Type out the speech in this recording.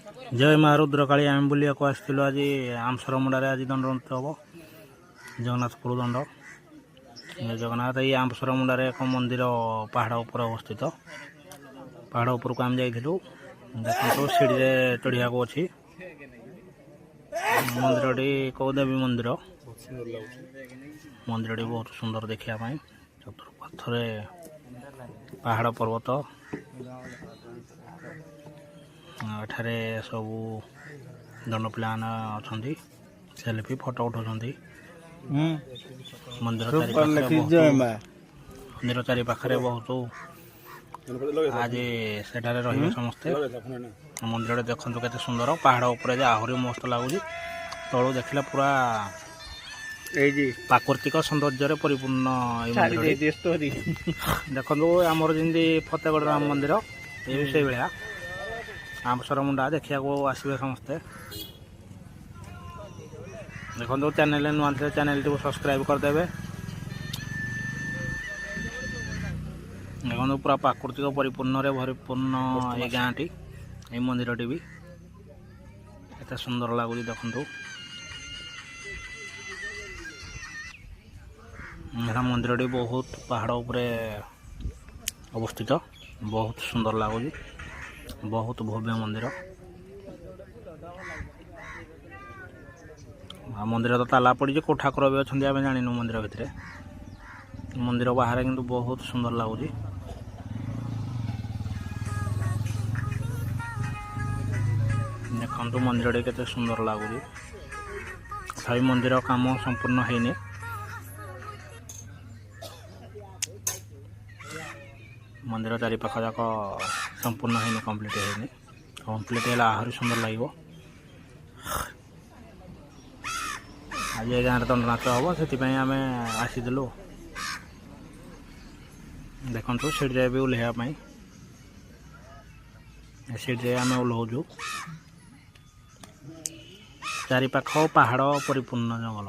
जय माँ रुद्रकाली आम बुलिया को आसलु आज आमसर मुंडारे आज दंड हम जगन्नाथपुर दंड जगन्नाथ ये आमसर मुंडारे एक मंदिर पहाड़ उपर अवस्थित पहाड़ उपरको आम जाइलु देखो सीढ़ी चढ़िया को अच्छी मंदिरटी कौ देवी मंदिर मंदिरटी बहुत सुंदर देखापी चतुर्पार्श्वे पहाड़ पर्वत एठारे सबू दंड पिला अच्छा सेल्फी फोटो उठाऊँ मंदिर चारि पाखे बहुत आज सेठारे रही समस्ते मंदिर देखु के सुंदर पहाड़ उपर आहरी मस्त लगुच तलू देखले पूरा प्राकृतिक सौंदर्य परिपूर्ण देखो आमर जमी फतेहगढ़ राम मंदिर ये से भाया आमसर मुंडा देखा आसवे समस्ते देखो चैनल नुआ थे चैनल टी सब्सक्राइब करदे देखो पूरा प्राकृतिक परिपूर्ण भरिपूर्ण ये गाँ टी ये मंदिर टी भी एत सुंदर लगुच देखु मंदिर टी बहुत पहाड़ उपरे अवस्थित बहुत सुंदर लगुच बहुत भव्य मंदिर मंदिर तो ताला पड़ी को ठाकुर भी अच्छा आम जानू मंदिर भितर मंदिर बाहर किंतु बहुत सुंदर लगुच देखु मंदिर के सुंदर लगुच तथापि मंदिर काम संपूर्ण होनी मंदिर चारि पाख जाक संपूर्ण होनी कंप्लीट है आहरी सुंदर लगे आज ये गाँव दंड नाच हम से आम आसीलु देखु सीढ़ी भी ओह्लैवाई सीढ़ी आम ओह्लौचु चारि पाख पहाड़ परिपूर्ण जंगल।